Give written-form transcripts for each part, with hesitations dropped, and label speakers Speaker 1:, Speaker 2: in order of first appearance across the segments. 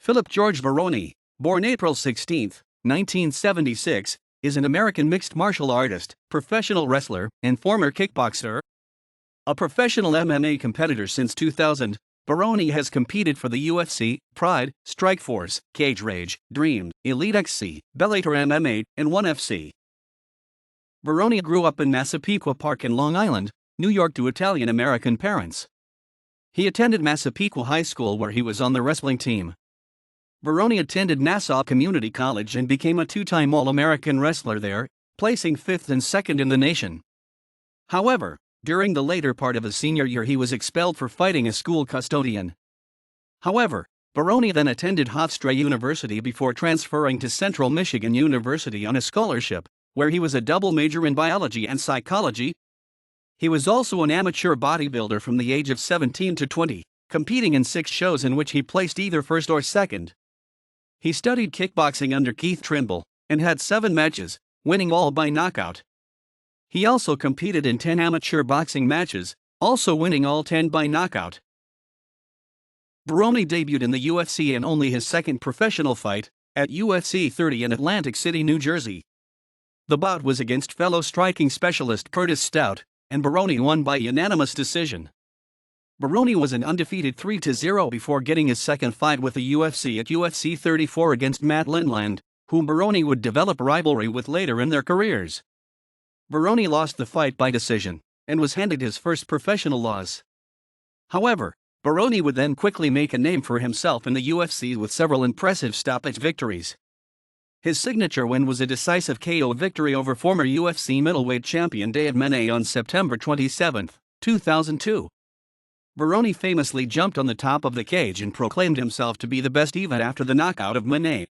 Speaker 1: Philip George Baroni, born April 16, 1976, is an American mixed martial artist, professional wrestler, and former kickboxer. A professional MMA competitor since 2000, Baroni has competed for the UFC, Pride, Strikeforce, Cage Rage, Dream, EliteXC, Bellator MMA, and ONE FC. Baroni grew up in Massapequa Park in Long Island, New York to Italian-American parents. He attended Massapequa High School where he was on the wrestling team. Baroni attended Nassau Community College and became a two-time All-American wrestler there, placing 5th and 2nd in the nation. However, during the later part of his senior year he was expelled for fighting a school custodian. However, Baroni then attended Hofstra University before transferring to Central Michigan University on a scholarship, where he was a double major in biology and psychology. He was also an amateur bodybuilder from the age of 17 to 20, competing in 6 shows in which he placed either first or second. He studied kickboxing under Keith Trimble, and had 7 matches, winning all by knockout. He also competed in 10 amateur boxing matches, also winning all 10 by knockout. Baroni debuted in the UFC in only his second professional fight, at UFC 30 in Atlantic City, New Jersey. The bout was against fellow striking specialist Curtis Stout, and Baroni won by unanimous decision. Baroni was an undefeated 3-0 before getting his second fight with the UFC at UFC 34 against Matt Lindland, whom Baroni would develop rivalry with later in their careers. Baroni lost the fight by decision, and was handed his first professional loss. However, Baroni would then quickly make a name for himself in the UFC with several impressive stoppage victories. His signature win was a decisive KO victory over former UFC middleweight champion Dave Menne on September 27, 2002. Baroni famously jumped on the top of the cage and proclaimed himself to be the best even after the knockout of Menne.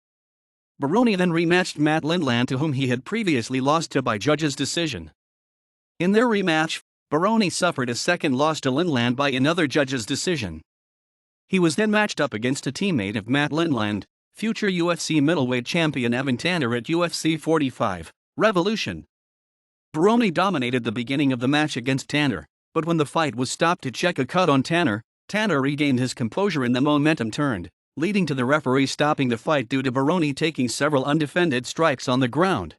Speaker 1: Baroni then rematched Matt Lindland, to whom he had previously lost to by judges' decision. In their rematch, Baroni suffered a second loss to Lindland by another judge's decision. He was then matched up against a teammate of Matt Lindland, future UFC middleweight champion Evan Tanner at UFC 45, Revolution. Baroni dominated the beginning of the match against Tanner, but when the fight was stopped to check a cut on Tanner, Tanner regained his composure and the momentum turned, leading to the referee stopping the fight due to Baroni taking several undefended strikes on the ground.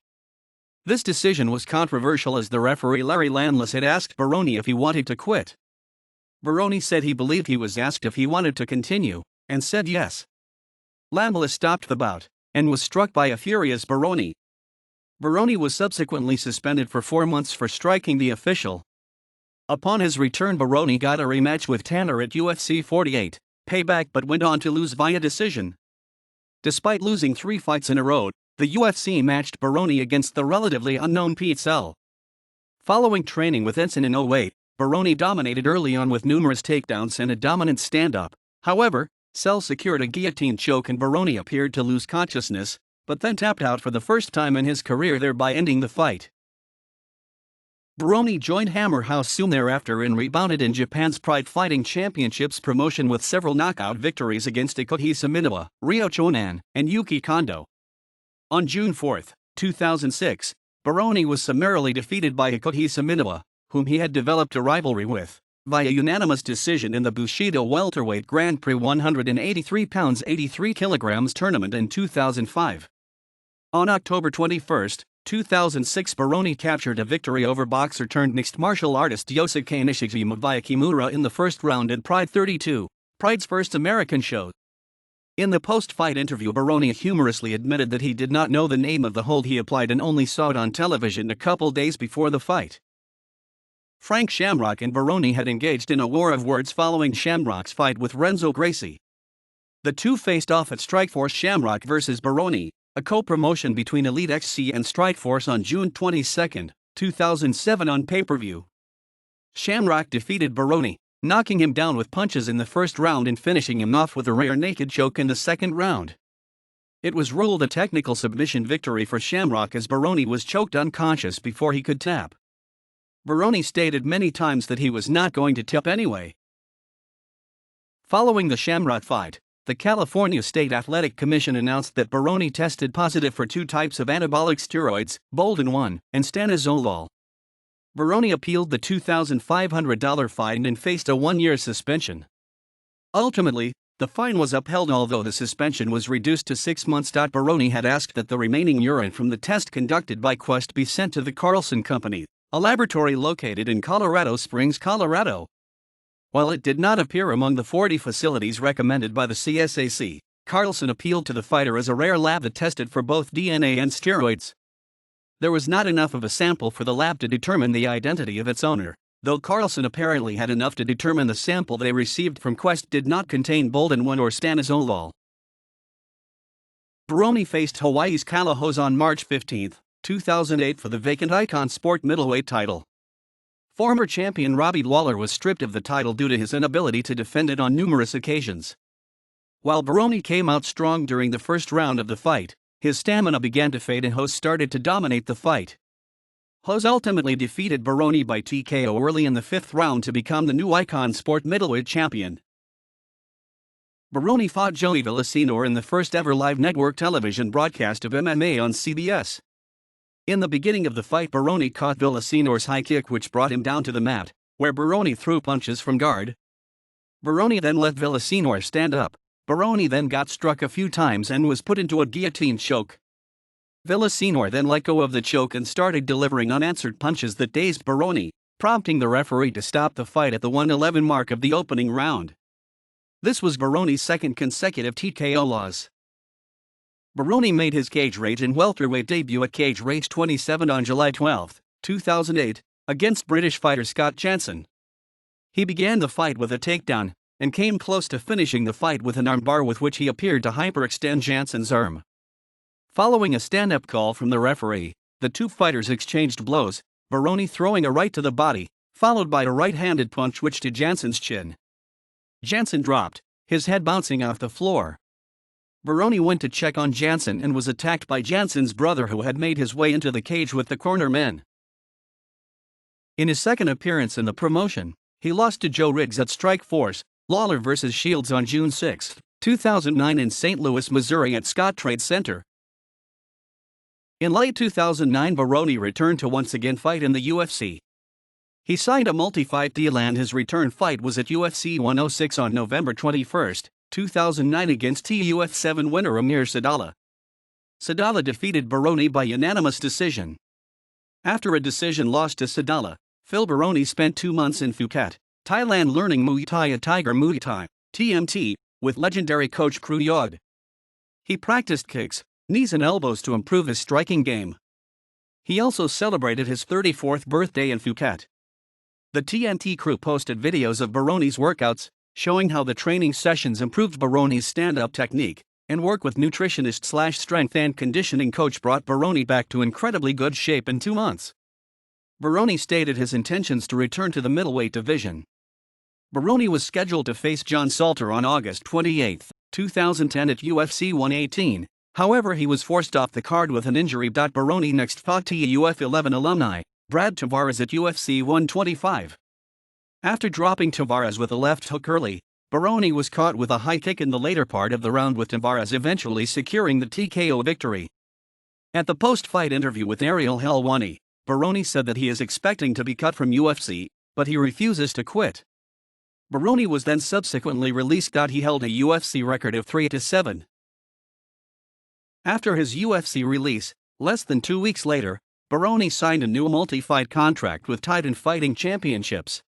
Speaker 1: This decision was controversial as the referee Larry Landless had asked Baroni if he wanted to quit. Baroni said he believed he was asked if he wanted to continue, and said yes. Landless stopped the bout, and was struck by a furious Baroni. Baroni was subsequently suspended for 4 months for striking the official. Upon his return, Baroni got a rematch with Tanner at UFC 48, Payback, but went on to lose via decision. Despite losing 3 fights in a row, the UFC matched Baroni against the relatively unknown Pete Sell. Following training with Ensign in 08, Baroni dominated early on with numerous takedowns and a dominant stand-up. However, Sell secured a guillotine choke and Baroni appeared to lose consciousness, but then tapped out for the first time in his career, thereby ending the fight. Baroni joined Hammer House soon thereafter and rebounded in Japan's Pride Fighting Championships promotion with several knockout victories against Ikohisa Minowa, Ryo Chonan, and Yuki Kondo. On June 4, 2006, Baroni was summarily defeated by Ikohisa Minowa, whom he had developed a rivalry with, via unanimous decision in the Bushido Welterweight Grand Prix 183 pounds 83 kilograms tournament in 2005. On October 21, 2006, Baroni captured a victory over boxer-turned-mixed martial artist Yosuke Nishijima via Kimura in the first round at Pride 32, Pride's first American show. In the post-fight interview, Baroni humorously admitted that he did not know the name of the hold he applied and only saw it on television a couple days before the fight. Frank Shamrock and Baroni had engaged in a war of words following Shamrock's fight with Renzo Gracie. The two faced off at Strikeforce Shamrock vs. Baroni, a co-promotion between EliteXC and Strikeforce, on June 22, 2007 on pay-per-view. Shamrock defeated Baroni, knocking him down with punches in the first round and finishing him off with a rear naked choke in the second round. It was ruled a technical submission victory for Shamrock as Baroni was choked unconscious before he could tap. Baroni stated many times that he was not going to tap anyway. Following the Shamrock fight, the California State Athletic Commission announced that Baroni tested positive for 2 types of anabolic steroids, Bolden-1 and stanozolol. Baroni appealed the $2,500 fine and faced a 1-year suspension. Ultimately, The fine was upheld although the suspension was reduced to 6 months. Baroni had asked that the remaining urine from the test conducted by Quest be sent to the Carlson Company, a laboratory located in Colorado Springs, Colorado. While it did not appear among the 40 facilities recommended by the CSAC, Carlson appealed to the fighter as a rare lab that tested for both DNA and steroids. There was not enough of a sample for the lab to determine the identity of its owner, though Carlson apparently had enough to determine the sample they received from Quest did not contain Bolden-1 or stanozolol. Baroni faced Hawaii's Kalahos on March 15, 2008 for the vacant Icon Sport middleweight title. Former champion Robbie Lawler was stripped of the title due to his inability to defend it on numerous occasions. While Baroni came out strong during the first round of the fight, his stamina began to fade and Hos started to dominate the fight. Hos ultimately defeated Baroni by TKO early in the 5th round to become the new Icon Sport middleweight champion. Baroni fought Joey Villasenor in the first ever live network television broadcast of MMA on CBS. In the beginning of the fight, Baroni caught Villasenor's high kick which brought him down to the mat, where Baroni threw punches from guard. Baroni then let Villasenor stand up. Baroni then got struck a few times and was put into a guillotine choke. Villasenor then let go of the choke and started delivering unanswered punches that dazed Baroni, prompting the referee to stop the fight at the 1:11 mark of the opening round. This was Baroni's second consecutive TKO loss. Baroni made his Cage Rage in welterweight debut at Cage Rage 27 on July 12, 2008, against British fighter Scott Jansen. He began the fight with a takedown, and came close to finishing the fight with an armbar with which he appeared to hyperextend Jansen's arm. Following a stand-up call from the referee, the two fighters exchanged blows, Baroni throwing a right to the body, followed by a right-handed punch which to Jansen's chin. Jansen dropped, his head bouncing off the floor. Baroni went to check on Jansen and was attacked by Jansen's brother who had made his way into the cage with the corner men. In his second appearance in the promotion, he lost to Joe Riggs at Strikeforce, Lawler vs. Shields on June 6, 2009 in St. Louis, Missouri at Scott Trade Center. In late 2009, Baroni returned to once again fight in the UFC. He signed a multi-fight deal and his return fight was at UFC 106 on November 21, 2009 against TUF 7 winner Amir Sadallah. Sadallah defeated Baroni by unanimous decision. After a decision loss to Sadallah, Phil Baroni spent 2 months in Phuket, Thailand learning Muay Thai at Tiger Muay Thai, TMT, with legendary coach Kru Yod. He practiced kicks, knees and elbows to improve his striking game. He also celebrated his 34th birthday in Phuket. The TNT crew posted videos of Baroni's workouts, showing how the training sessions improved Baroni's stand-up technique, and work with nutritionist/strength and conditioning coach brought Baroni back to incredibly good shape in 2 months. Baroni stated his intentions to return to the middleweight division. Baroni was scheduled to face John Salter on August 28, 2010 at UFC 118, however he was forced off the card with an injury. Baroni next fought TUF 11 alumni, Brad Tavares at UFC 125. After dropping Tavares with a left hook early, Baroni was caught with a high kick in the later part of the round with Tavares eventually securing the TKO victory. At the post-fight interview with Ariel Helwani, Baroni said that he is expecting to be cut from UFC, but he refuses to quit. Baroni was then subsequently released. He held a UFC record of 3-7. After his UFC release, less than 2 weeks later, Baroni signed a new multi-fight contract with Titan Fighting Championships.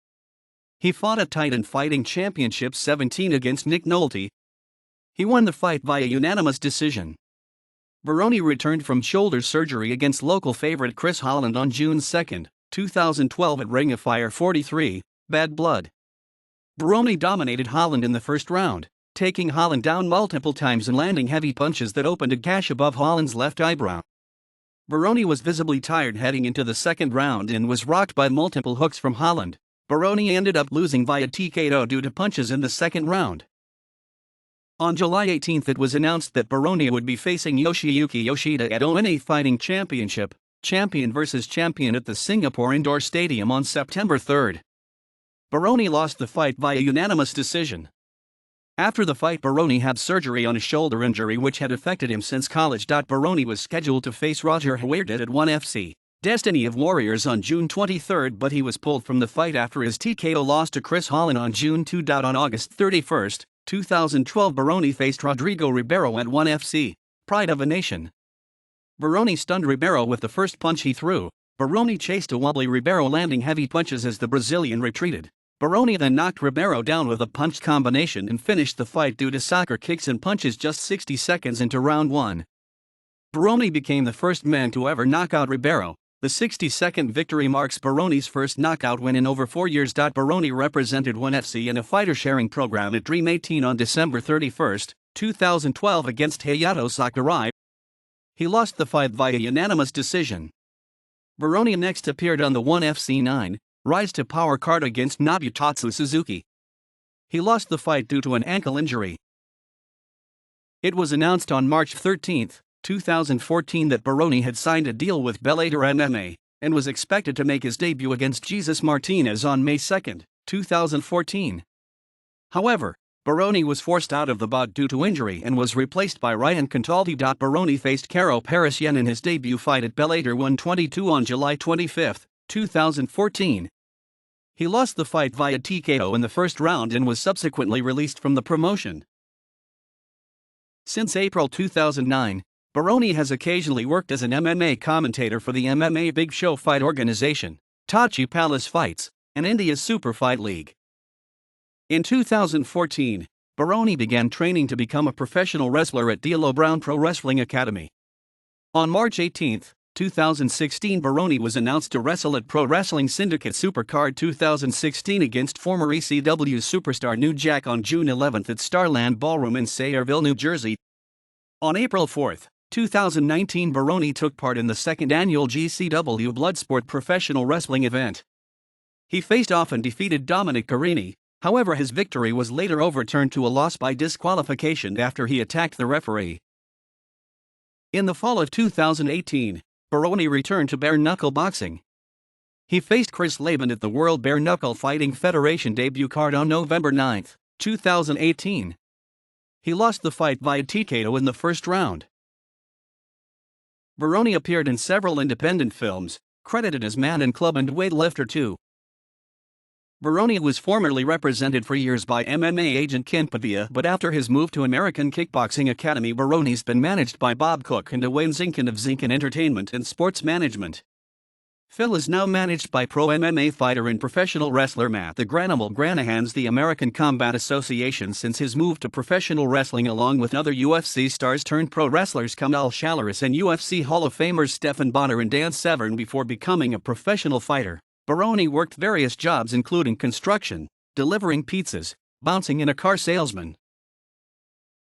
Speaker 1: He fought at Titan Fighting Championships 17 against Nick Nolte. He won the fight via unanimous decision. Baroni returned from shoulder surgery against local favorite Chris Holland on June 2, 2012 at Ring of Fire 43, Bad Blood. Baroni dominated Holland in the first round, taking Holland down multiple times and landing heavy punches that opened a gash above Holland's left eyebrow. Baroni was visibly tired heading into the second round and was rocked by multiple hooks from Holland. Baroni ended up losing via TKO due to punches in the second round. On July 18, it was announced that Baroni would be facing Yoshiyuki Yoshida at ONA Fighting Championship, champion vs. champion at the Singapore Indoor Stadium on September 3. Baroni lost the fight via unanimous decision. After the fight, Baroni had surgery on a shoulder injury which had affected him since college. Baroni was scheduled to face Roger Huerta at 1FC. Destiny of Warriors on June 23, but he was pulled from the fight after his TKO loss to Chris Holland on June 2. On August 31, 2012 Baroni faced Rodrigo Ribeiro at ONE FC, Pride of a Nation. Baroni stunned Ribeiro with the first punch he threw. Baroni chased a wobbly Ribeiro, landing heavy punches as the Brazilian retreated. Baroni then knocked Ribeiro down with a punch combination and finished the fight due to soccer kicks and punches just 60 seconds into round 1. Baroni became the first man to ever knock out Ribeiro. The 60-second victory marks Baroni's first knockout win in over 4 years. Baroni represented ONE FC in a fighter-sharing program at Dream 18 on December 31, 2012 against Hayato Sakurai. He lost the fight via unanimous decision. Baroni next appeared on the ONE FC 9 Rise to Power card against Nobutatsu Suzuki. He lost the fight due to an ankle injury. It was announced on March 13, 2014 that Baroni had signed a deal with Bellator MMA and was expected to make his debut against Jesus Martinez on May 2, 2014. However, Baroni was forced out of the bout due to injury and was replaced by Ryan Contaldi. Baroni faced Caro Parisien in his debut fight at Bellator 122 on July 25, 2014. He lost the fight via TKO in the first round and was subsequently released from the promotion. Since April 2009, Baroni has occasionally worked as an MMA commentator for the MMA Big Show fight organization, Tachi Palace Fights, and India's Super Fight League. In 2014, Baroni began training to become a professional wrestler at D'Lo Brown Pro Wrestling Academy. On March 18, 2016, Baroni was announced to wrestle at Pro Wrestling Syndicate Supercard 2016 against former ECW superstar New Jack on June 11 at Starland Ballroom in Sayreville, New Jersey. On April 4, 2019, Baroni took part in the second annual GCW Bloodsport professional wrestling event. He faced off and defeated Dominic Carini. However, his victory was later overturned to a loss by disqualification after he attacked the referee. In the fall of 2018, Baroni returned to bare knuckle boxing. He faced Chris Laban at the World Bare Knuckle Fighting Federation debut card on November 9, 2018. He lost the fight via TKO in the first round. Baroni appeared in several independent films, credited as Man and Club and Weightlifter 2. Baroni was formerly represented for years by MMA agent Ken Padilla, but after his move to American Kickboxing Academy, Baroni's been managed by Bob Cook and Dwayne Zinkin of Zinkin Entertainment and Sports Management. Phil is now managed by pro MMA fighter and professional wrestler Matt the Granimal Granahans, the American Combat Association, since his move to professional wrestling, along with other UFC stars turned pro wrestlers Kamal Shalaris and UFC Hall of Famers Stephan Bonner and Dan Severn before becoming a professional fighter. Baroni worked various jobs including construction, delivering pizzas, bouncing, and a car salesman.